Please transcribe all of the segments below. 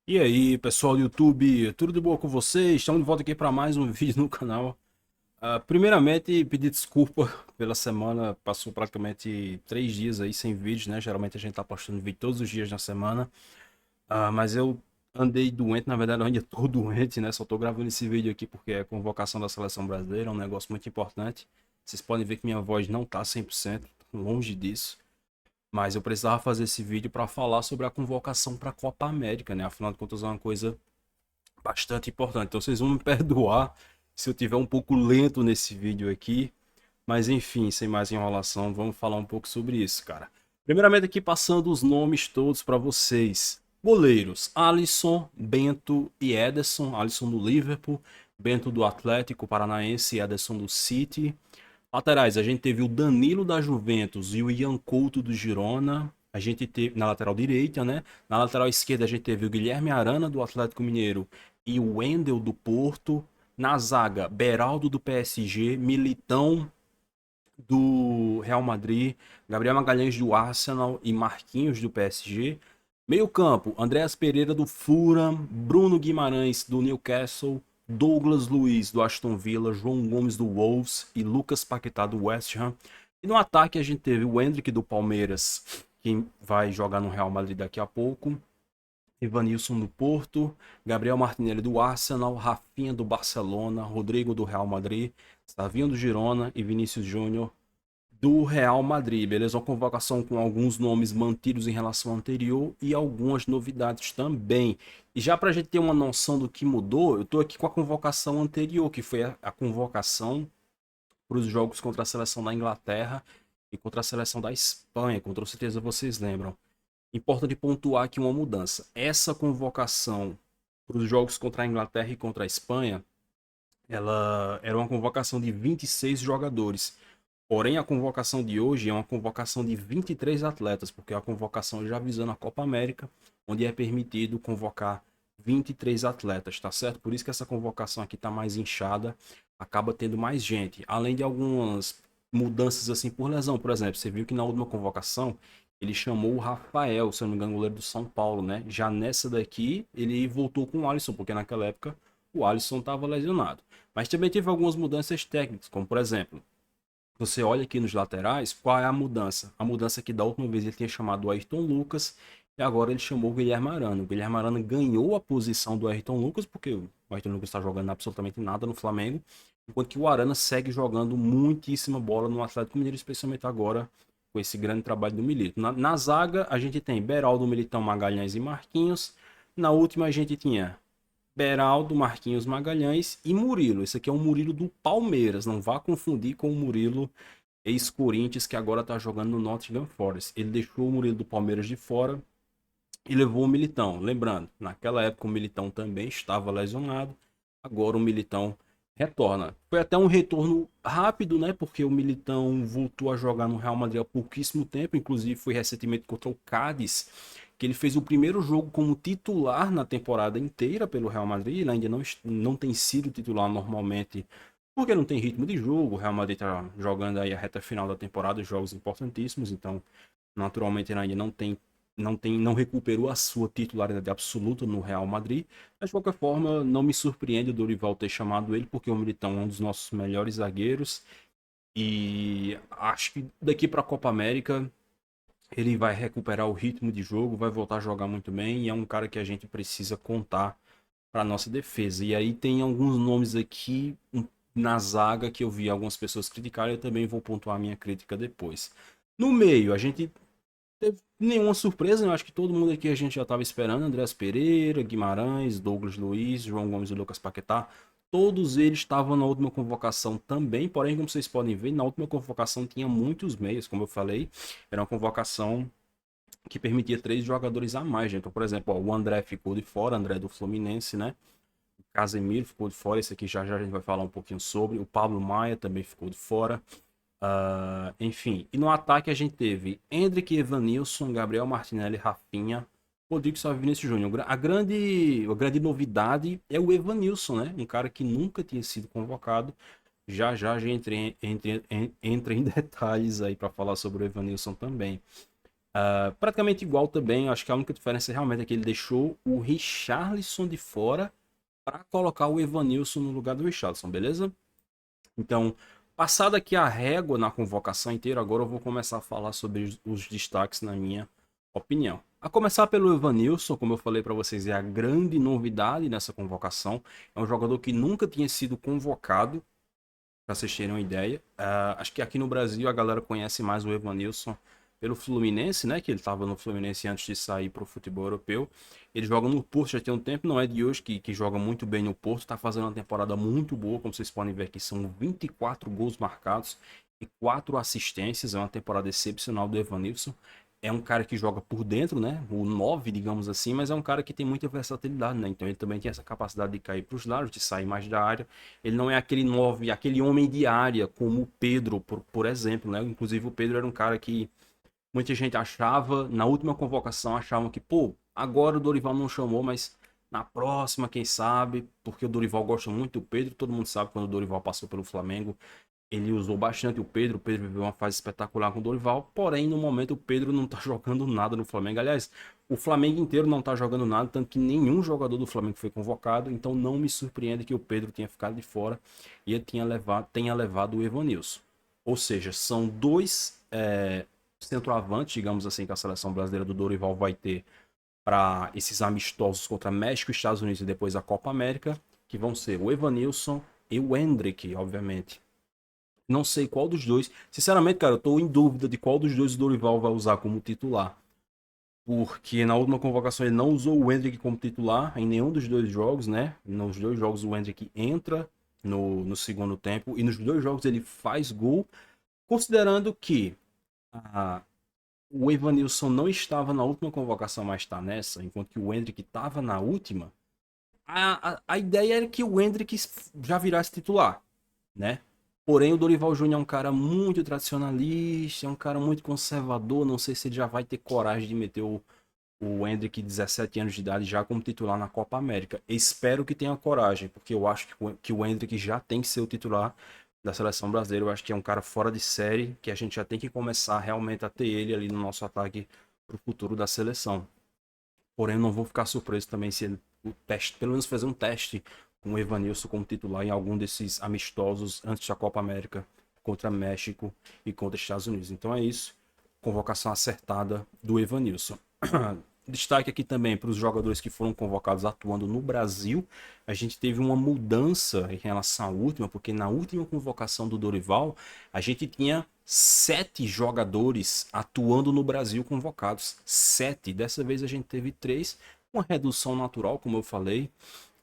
E aí, pessoal do YouTube, tudo de boa com vocês? Estamos de volta aqui para mais um vídeo no canal. Primeiramente, pedir desculpa pela semana, passou praticamente 3 dias aí sem vídeos, né? Geralmente a gente tá postando vídeo todos os dias na semana. Mas eu andei doente, na verdade eu ainda tô doente, né? Só tô gravando esse vídeo aqui porque é a convocação da seleção brasileira, é um negócio muito importante. Vocês podem ver que minha voz não tá 100%, longe disso. Mas eu precisava fazer esse vídeo para falar sobre a convocação para a Copa América, né? Afinal de contas, é uma coisa bastante importante. Então vocês vão me perdoar se eu tiver um pouco lento nesse vídeo aqui. Mas enfim, sem mais enrolação, vamos falar um pouco sobre isso, cara. Primeiramente aqui passando os nomes todos para vocês. Goleiros: Alisson, Bento e Ederson. Alisson do Liverpool, Bento do Atlético Paranaense e Ederson do City. Laterais, a gente teve o Danilo da Juventus e o Ian Couto do Girona. A gente teve na lateral direita, né? Na lateral esquerda a gente teve o Guilherme Arana do Atlético Mineiro e o Wendel do Porto. Na zaga, Beraldo do PSG, Militão do Real Madrid, Gabriel Magalhães do Arsenal e Marquinhos do PSG. Meio campo, Andréas Pereira do Fulham, Bruno Guimarães do Newcastle, Douglas Luiz do Aston Villa, João Gomes do Wolves e Lucas Paquetá do West Ham. E no ataque a gente teve o Endrick do Palmeiras, que vai jogar no Real Madrid daqui a pouco, Evanilson do Porto, Gabriel Martinelli do Arsenal, Rafinha do Barcelona, Rodrigo do Real Madrid, Savinho do Girona e Vinícius Júnior do Real Madrid, beleza? Uma convocação com alguns nomes mantidos em relação ao anterior e algumas novidades também. E já para a gente ter uma noção do que mudou, eu estou aqui com a convocação anterior, que foi a convocação para os jogos contra a seleção da Inglaterra e contra a seleção da Espanha, com toda certeza vocês lembram. Importa de pontuar aqui uma mudança. Essa convocação para os jogos contra a Inglaterra e contra a Espanha, ela era uma convocação de 26 jogadores. Porém, a convocação de hoje é uma convocação de 23 atletas, porque é a convocação já visando a Copa América, onde é permitido convocar 23 atletas, tá certo? Por isso que essa convocação aqui tá mais inchada, acaba tendo mais gente. Além de algumas mudanças assim por lesão, por exemplo, você viu que na última convocação ele chamou o Rafael, se eu não me engano, goleiro do São Paulo, né? Já nessa daqui, ele voltou com o Alisson, porque naquela época o Alisson estava lesionado. Mas também teve algumas mudanças técnicas, como por exemplo, você olha aqui nos laterais, qual é a mudança? A mudança é que da última vez ele tinha chamado o Ayrton Lucas e agora ele chamou o Guilherme Arana. O Guilherme Arana ganhou a posição do Ayrton Lucas, porque o Ayrton Lucas está jogando absolutamente nada no Flamengo, enquanto que o Arana segue jogando muitíssima bola no Atlético Mineiro, especialmente agora com esse grande trabalho do Milito. Na zaga, a gente tem Beraldo, Militão, Magalhães e Marquinhos. Na última, a gente tinha Beraldo, Marquinhos Magalhães e Murilo. Esse aqui é o Murilo do Palmeiras. Não vá confundir com o Murilo ex-Corinthians que agora está jogando no Nottingham Forest. Ele deixou o Murilo do Palmeiras de fora e levou o Militão. Lembrando, naquela época o Militão também estava lesionado. Agora o Militão retorna. Foi até um retorno rápido, né? Porque o Militão voltou a jogar no Real Madrid há pouquíssimo tempo. Inclusive foi recentemente contra o Cádiz, que ele fez o primeiro jogo como titular na temporada inteira pelo Real Madrid. Ele ainda não tem sido titular normalmente, porque não tem ritmo de jogo. O Real Madrid está jogando aí a reta final da temporada, jogos importantíssimos, então naturalmente ele ainda não recuperou a sua titularidade absoluta no Real Madrid. Mas de qualquer forma, não me surpreende o Dorival ter chamado ele, porque o Militão é um dos nossos melhores zagueiros. E acho que daqui para a Copa América ele vai recuperar o ritmo de jogo, vai voltar a jogar muito bem e é um cara que a gente precisa contar para nossa defesa. E aí tem alguns nomes aqui na zaga que eu vi algumas pessoas criticarem, eu também vou pontuar a minha crítica depois. No meio, a gente teve nenhuma surpresa, né? Eu acho que todo mundo aqui a gente já estava esperando, Andreas Pereira, Guimarães, Douglas Luiz, João Gomes e Lucas Paquetá. Todos eles estavam na última convocação também, porém, como vocês podem ver, na última convocação tinha muitos meios, como eu falei, era uma convocação que permitia 3 jogadores a mais, gente. Então, por exemplo, ó, o André ficou de fora, André do Fluminense, né? O Casemiro ficou de fora, esse aqui já a gente vai falar um pouquinho sobre. O Pablo Maia também ficou de fora. Enfim, e no ataque a gente teve Endrick, Evanilson, Gabriel Martinelli, Rafinha, Rodrigo Salve Vinícius Júnior. A grande novidade é o Evanilson, né? Um cara que nunca tinha sido convocado. Já a gente entra em detalhes aí para falar sobre o Evanilson também. Praticamente igual também, acho que a única diferença realmente é que ele deixou o Richarlison de fora para colocar o Evanilson no lugar do Richarlison, beleza? Então, passada aqui a régua na convocação inteira, agora eu vou começar a falar sobre os destaques na minha opinião. A começar pelo Evanilson, como eu falei para vocês, é a grande novidade nessa convocação. É um jogador que nunca tinha sido convocado, para vocês terem uma ideia. Acho que aqui no Brasil a galera conhece mais o Evanilson pelo Fluminense, né? Que ele estava no Fluminense antes de sair para o futebol europeu. Ele joga no Porto já tem um tempo, não é de hoje que joga muito bem no Porto. Está fazendo uma temporada muito boa, como vocês podem ver aqui, são 24 gols marcados e 4 assistências. É uma temporada excepcional do Evanilson. É um cara que joga por dentro, né? O 9, digamos assim, mas é um cara que tem muita versatilidade, né? Então ele também tem essa capacidade de cair para os lados, de sair mais da área. Ele não é aquele 9, aquele homem de área, como o Pedro, por exemplo, né? Inclusive o Pedro era um cara que muita gente achava, na última convocação, achavam que, pô, agora o Dorival não chamou, mas na próxima, quem sabe, porque o Dorival gosta muito do Pedro, todo mundo sabe quando o Dorival passou pelo Flamengo, ele usou bastante o Pedro viveu uma fase espetacular com o Dorival, porém no momento o Pedro não tá jogando nada no Flamengo. Aliás, o Flamengo inteiro não tá jogando nada, tanto que nenhum jogador do Flamengo foi convocado, então não me surpreende que o Pedro tenha ficado de fora e ele tenha levado o Evanilson. Ou seja, são dois centroavantes, digamos assim, que a seleção brasileira do Dorival vai ter para esses amistosos contra México, Estados Unidos e depois a Copa América, que vão ser o Evanilson e o Endrick, obviamente. Não sei qual dos dois. Sinceramente, cara, eu tô em dúvida de qual dos dois o Dorival vai usar como titular. Porque na última convocação ele não usou o Endrick como titular em nenhum dos dois jogos, né? Nos dois jogos o Endrick entra no segundo tempo e nos dois jogos ele faz gol. Considerando que o Evanilson não estava na última convocação, mas está nessa, enquanto que o Endrick estava na última, a ideia era que o Endrick já virasse titular, né? Porém, o Dorival Júnior é um cara muito tradicionalista, é um cara muito conservador. Não sei se ele já vai ter coragem de meter o Endrick, 17 anos de idade, já como titular na Copa América. Espero que tenha coragem, porque eu acho que o Endrick já tem que ser o titular da seleção brasileira. Eu acho que é um cara fora de série, que a gente já tem que começar realmente a ter ele ali no nosso ataque para o futuro da seleção. Porém, eu não vou ficar surpreso também se ele, o teste, pelo menos fazer um teste com o Evanilson como titular em algum desses amistosos antes da Copa América contra México e contra Estados Unidos. Então é isso. Convocação acertada do Evanilson. Destaque aqui também para os jogadores que foram convocados atuando no Brasil. A gente teve uma mudança em relação à última, porque na última convocação do Dorival, a gente tinha 7 jogadores atuando no Brasil convocados. 7. Dessa vez a gente teve 3. Uma redução natural, como eu falei.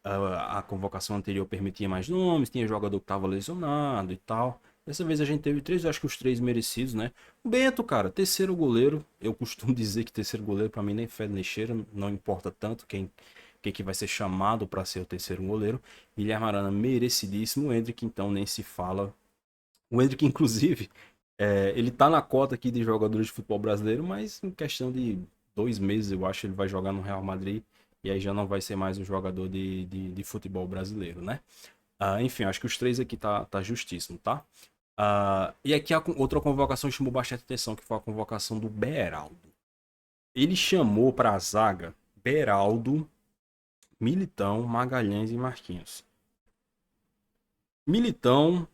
A convocação anterior permitia mais nomes, tinha jogador que estava lesionado e tal. Dessa vez a gente teve 3, eu acho que os 3 merecidos, né? O Bento, cara, terceiro goleiro. Eu costumo dizer que terceiro goleiro para mim nem fede nem cheira, não importa tanto quem que vai ser chamado para ser o terceiro goleiro. Guilherme Arana, merecidíssimo. O Endrick, então, nem se fala. O Endrick, inclusive, ele tá na cota aqui de jogadores de futebol brasileiro, mas em questão de 2 meses, eu acho, ele vai jogar no Real Madrid. E aí já não vai ser mais um jogador de futebol brasileiro, né? Enfim, acho que os 3 aqui tá justíssimo, tá? E aqui outra convocação chamou bastante atenção, que foi a convocação do Beraldo. Ele chamou para a zaga Beraldo, Militão, Magalhães e Marquinhos. Militão,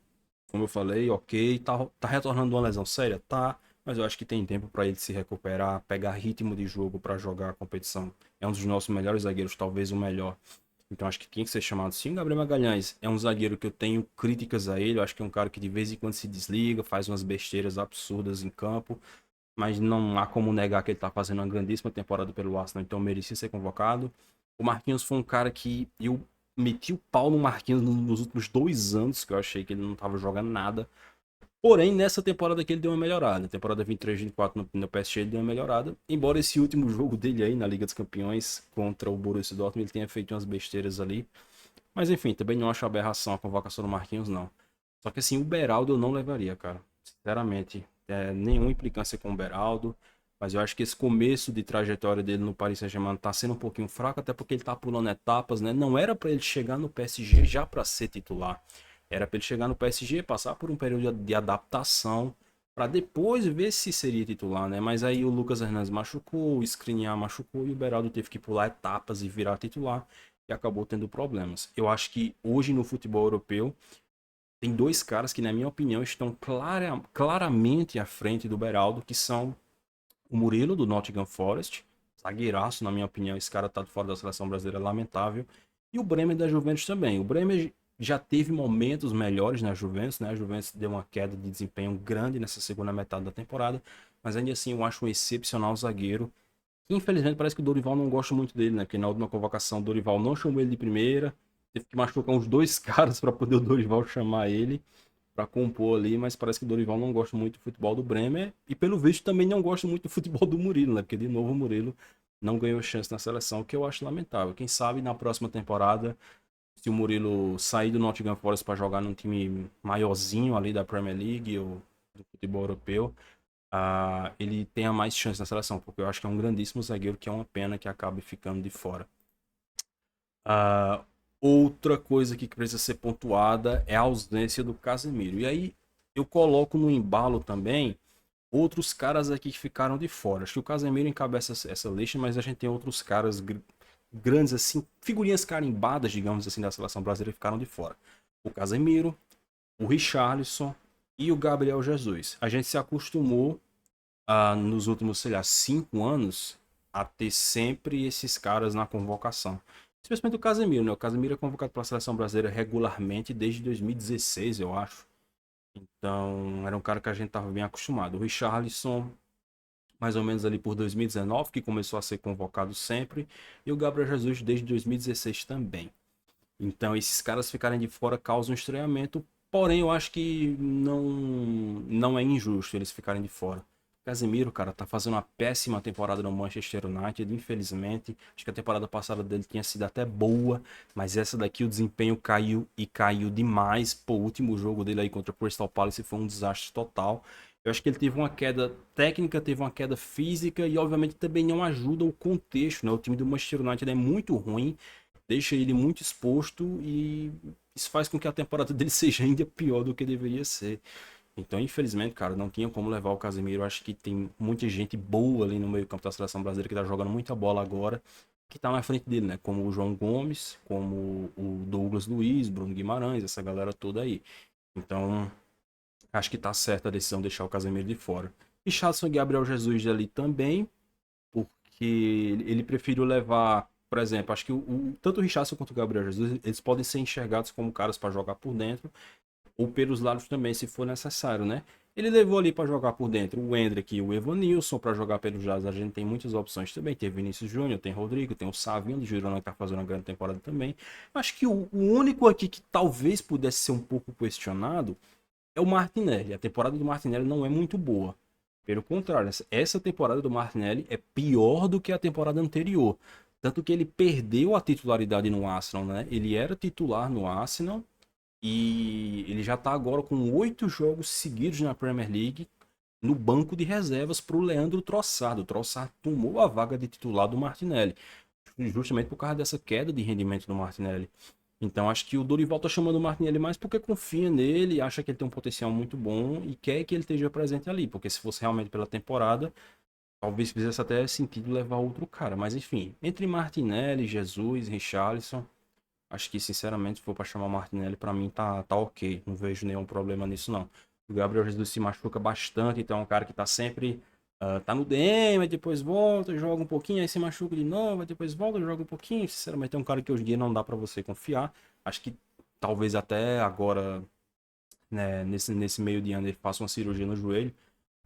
como eu falei, ok, tá retornando de uma lesão séria? Tá, mas eu acho que tem tempo para ele se recuperar, pegar ritmo de jogo para jogar a competição. É um dos nossos melhores zagueiros, talvez o melhor. Então acho que tinha que ser chamado sim. O Gabriel Magalhães é um zagueiro que eu tenho críticas a ele. Eu acho que é um cara que de vez em quando se desliga, faz umas besteiras absurdas em campo. Mas não há como negar que ele tá fazendo uma grandíssima temporada pelo Arsenal, então merecia ser convocado. O Marquinhos foi um cara que eu meti o pau no Marquinhos nos últimos 2 anos, que eu achei que ele não tava jogando nada. Porém, nessa temporada aqui ele deu uma melhorada. Na temporada 23-24 no PSG ele deu uma melhorada. Embora esse último jogo dele aí na Liga dos Campeões contra o Borussia Dortmund ele tenha feito umas besteiras ali. Mas enfim, também não acho aberração a convocação do Marquinhos, não. Só que assim, o Beraldo eu não levaria, cara. Sinceramente, nenhuma implicância com o Beraldo. Mas eu acho que esse começo de trajetória dele no Paris Saint-Germain tá sendo um pouquinho fraco, até porque ele tá pulando etapas, né? Não era para ele chegar no PSG já para ser titular. Era para ele chegar no PSG, passar por um período de adaptação para depois ver se seria titular, né? Mas aí o Lucas Hernandes machucou, o Skriniar machucou e o Beraldo teve que pular etapas e virar titular e acabou tendo problemas. Eu acho que hoje no futebol europeu tem dois caras que, na minha opinião, estão claramente à frente do Beraldo, que são o Murilo, do Nottingham Forest, zagueiraço, na minha opinião, esse cara tá fora da seleção brasileira, lamentável. E o Bremer da Juventus também. O Bremer já teve momentos melhores na Juventus, né? A Juventus deu uma queda de desempenho grande nessa segunda metade da temporada, mas ainda assim eu acho um excepcional zagueiro. Infelizmente parece que o Dorival não gosta muito dele, né? Porque na última convocação o Dorival não chamou ele de primeira, teve que machucar uns dois caras para poder o Dorival chamar ele para compor ali, mas parece que o Dorival não gosta muito do futebol do Bremer e pelo visto também não gosta muito do futebol do Murilo, né? Porque de novo o Murilo não ganhou chance na seleção, o que eu acho lamentável. Quem sabe na próxima temporada, se o Murilo sair do Nottingham Forest para jogar num time maiorzinho ali da Premier League ou do futebol europeu, ele tenha mais chance na seleção, porque eu acho que é um grandíssimo zagueiro que é uma pena que acabe ficando de fora. Ah, outra coisa que precisa ser pontuada é a ausência do Casemiro. E aí eu coloco no embalo também outros caras aqui que ficaram de fora. Acho que o Casemiro encabeça essa lista, mas a gente tem outros caras grandes assim, figurinhas carimbadas, digamos assim, da seleção brasileira que ficaram de fora. O Casemiro, o Richarlison e o Gabriel Jesus. A gente se acostumou nos últimos, sei lá, 5 anos a ter sempre esses caras na convocação. Especialmente o Casemiro, né? O Casemiro é convocado para a seleção brasileira regularmente desde 2016, eu acho. Então, era um cara que a gente estava bem acostumado. O Richarlison, mais ou menos ali por 2019, que começou a ser convocado sempre. E o Gabriel Jesus desde 2016 também. Então, esses caras ficarem de fora causam um estranhamento. Porém, eu acho que não é injusto eles ficarem de fora. Casemiro, cara, tá fazendo uma péssima temporada no Manchester United, infelizmente. Acho que a temporada passada dele tinha sido até boa, mas essa daqui o desempenho caiu e caiu demais. Pô, o último jogo dele aí contra o Crystal Palace foi um desastre total. Eu acho que ele teve uma queda técnica, teve uma queda física e obviamente também não ajuda o contexto, né? O time do Manchester United é muito ruim, deixa ele muito exposto e isso faz com que a temporada dele seja ainda pior do que deveria ser. Então, infelizmente, cara, não tinha como levar o Casemiro. Eu acho que tem muita gente boa ali no meio-campo da seleção brasileira que tá jogando muita bola agora, que tá na frente dele, né? Como o João Gomes, como o Douglas Luiz, Bruno Guimarães, essa galera toda aí. Então, acho que tá certa a decisão de deixar o Casemiro de fora. E Richarlison e Gabriel Jesus ali também, porque ele preferiu levar, por exemplo, acho que tanto o Richarlison quanto o Gabriel Jesus, eles podem ser enxergados como caras para jogar por dentro ou pelos lados também, se for necessário, né? Ele levou ali para jogar por dentro o Endrick e o Evanilson, para jogar pelos lados a gente tem muitas opções também, tem Vinícius Júnior, tem Rodrigo, tem o Savinho do Girona que tá fazendo uma grande temporada também. Acho que o único aqui que talvez pudesse ser um pouco questionado é o Martinelli. A temporada do Martinelli não é muito boa. Pelo contrário, essa temporada do Martinelli é pior do que a temporada anterior. Tanto que ele perdeu a titularidade no Arsenal, né? Ele era titular no Arsenal e ele já está agora com 8 jogos seguidos na Premier League no banco de reservas para o Leandro Trossard. O Trossard tomou a vaga de titular do Martinelli, justamente por causa dessa queda de rendimento do Martinelli. Então acho que o Dorival tá chamando o Martinelli mais porque confia nele, acha que ele tem um potencial muito bom e quer que ele esteja presente ali. Porque se fosse realmente pela temporada, talvez fizesse até sentido levar outro cara. Mas enfim, entre Martinelli, Jesus, Richarlison, acho que sinceramente, se for para chamar o Martinelli, para mim tá ok. Não vejo nenhum problema nisso não. O Gabriel Jesus se machuca bastante, então é um cara que tá sempre tá no DM, aí depois volta, joga um pouquinho, aí se machuca de novo, aí depois volta, joga um pouquinho. Sinceramente, é um cara que hoje em dia não dá para você confiar. Acho que talvez até agora, né, nesse meio de ano, ele faça uma cirurgia no joelho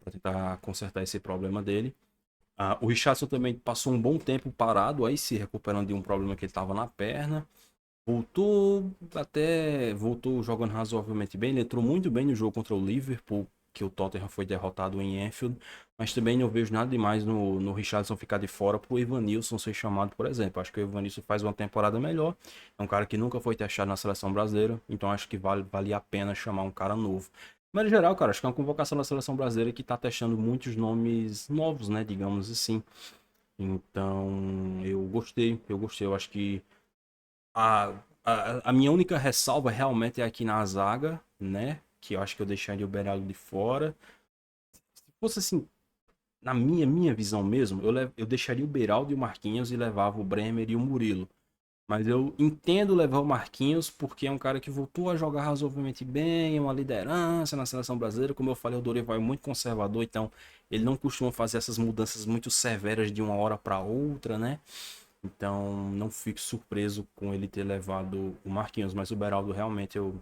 para tentar consertar esse problema dele. O Richardson também passou um bom tempo parado aí, se recuperando de um problema que ele tava na perna. Voltou jogando razoavelmente bem. Ele entrou muito bem no jogo contra o Liverpool, que o Tottenham foi derrotado em Anfield. Mas também não vejo nada demais no Richarlison ficar de fora pro Evanilson ser chamado, por exemplo. Acho que o Evanilson faz uma temporada melhor. É um cara que nunca foi testado na seleção brasileira. Então acho que vale a pena chamar um cara novo. Mas, no geral, cara, acho que é uma convocação da seleção brasileira que tá testando muitos nomes novos, né? Digamos assim. Então, eu gostei. Eu acho que a, a minha única ressalva realmente é aqui na zaga, né? Que eu acho que eu deixaria o Beraldo de fora. fosse assim, na minha visão mesmo, eu deixaria o Beraldo e o Marquinhos e levava o Bremer e o Murilo. Mas eu entendo levar o Marquinhos porque é um cara que voltou a jogar razoavelmente bem, é uma liderança na seleção brasileira. Como eu falei, o Dorival é muito conservador, então ele não costuma fazer essas mudanças muito severas de uma hora para outra, né? Então não fico surpreso com ele ter levado o Marquinhos, mas o Beraldo realmente eu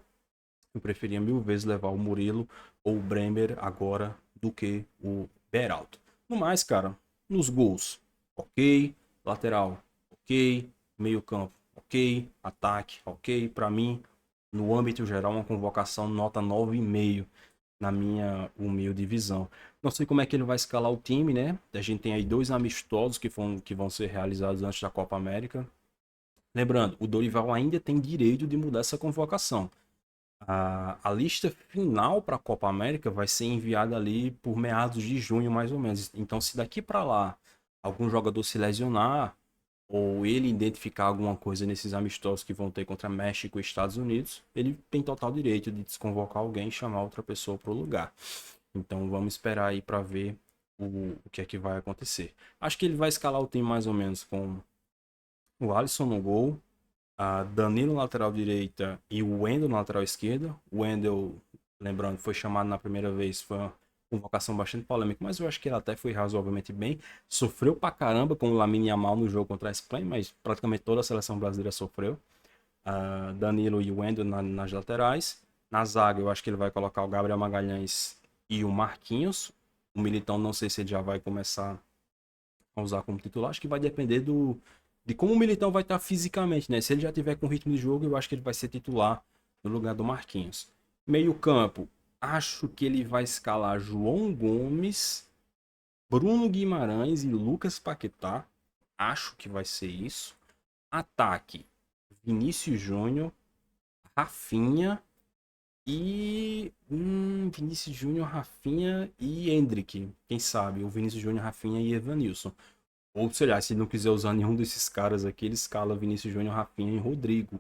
preferia mil vezes levar o Murilo ou o Bremer agora do que o Beraldo. No mais, cara, nos gols, ok. Lateral, ok. Meio campo, ok. Ataque, ok. Para mim, no âmbito geral, uma convocação nota 9,5 na minha humilde visão. Não sei como é que ele vai escalar o time, né? A gente tem aí 2 amistosos que vão ser realizados antes da Copa América. Lembrando, o Dorival ainda tem direito de mudar essa convocação. A lista final para a Copa América vai ser enviada ali por meados de junho, mais ou menos. Então, se daqui para lá algum jogador se lesionar ou ele identificar alguma coisa nesses amistosos que vão ter contra México e Estados Unidos, ele tem total direito de desconvocar alguém e chamar outra pessoa para o lugar. Então, vamos esperar aí para ver o que é que vai acontecer. Acho que ele vai escalar o time mais ou menos com o Alisson no gol, a Danilo na lateral direita e o Wendel na lateral esquerda. O Wendel, lembrando, foi chamado na primeira vez, foi uma convocação bastante polêmica, mas eu acho que ele até foi razoavelmente bem. Sofreu pra caramba com o Lamine Yamal no jogo contra a Espanha, mas praticamente toda a seleção brasileira sofreu. Danilo e o Wendel nas laterais. Na zaga, eu acho que ele vai colocar o Gabriel Magalhães e o Marquinhos. O Militão, não sei se ele já vai começar a usar como titular. Acho que vai depender de como o Militão vai estar fisicamente, né? Se ele já tiver com ritmo de jogo, eu acho que ele vai ser titular no lugar do Marquinhos. Meio campo, acho que ele vai escalar João Gomes, Bruno Guimarães e Lucas Paquetá. Acho que vai ser isso. Ataque, Vinícius Júnior, Rafinha e... Vinícius Júnior, Rafinha e Endrick. Quem sabe? O Vinícius Júnior, Rafinha e Evanilson. Ou, sei lá, se ele não quiser usar nenhum desses caras aqui, ele escala Vinícius Júnior, Rafinha e Rodrigo.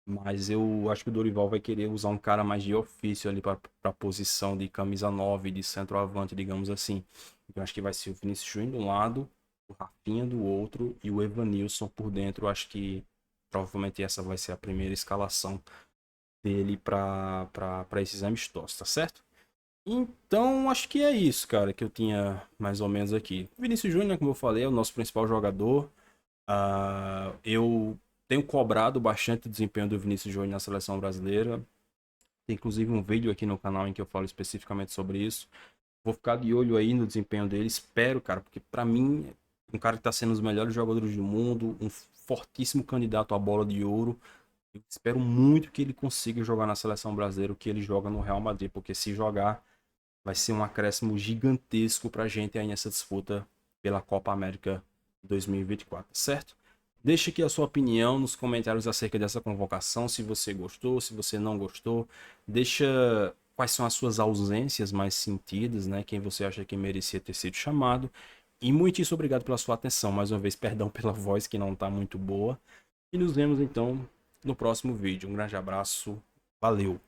Mas eu acho que o Dorival vai querer usar um cara mais de ofício ali para a posição de camisa 9, de centroavante, digamos assim. Então acho que vai ser o Vinícius Júnior de um lado, o Rafinha do outro e o Evanilson por dentro. Eu acho que provavelmente essa vai ser a primeira escalação dele para esses amistosos, tá certo? Então, acho que é isso, cara, que eu tinha mais ou menos aqui. Vinícius Júnior, como eu falei, é o nosso principal jogador. Eu tenho cobrado bastante o desempenho do Vinícius Júnior na seleção brasileira. Tem inclusive um vídeo aqui no canal em que eu falo especificamente sobre isso. Vou ficar de olho aí no desempenho dele. Espero, cara, porque pra mim, um cara que tá sendo um dos melhores jogadores do mundo, um fortíssimo candidato à bola de ouro. Eu espero muito que ele consiga jogar na seleção brasileira o que ele joga no Real Madrid, porque se jogar vai ser um acréscimo gigantesco pra gente aí nessa disputa pela Copa América 2024, certo? Deixe aqui a sua opinião nos comentários acerca dessa convocação, se você gostou, se você não gostou. Deixa quais são as suas ausências mais sentidas, né? Quem você acha que merecia ter sido chamado. E muitíssimo obrigado pela sua atenção. Mais uma vez, perdão pela voz que não está muito boa. E nos vemos então no próximo vídeo. Um grande abraço. Valeu!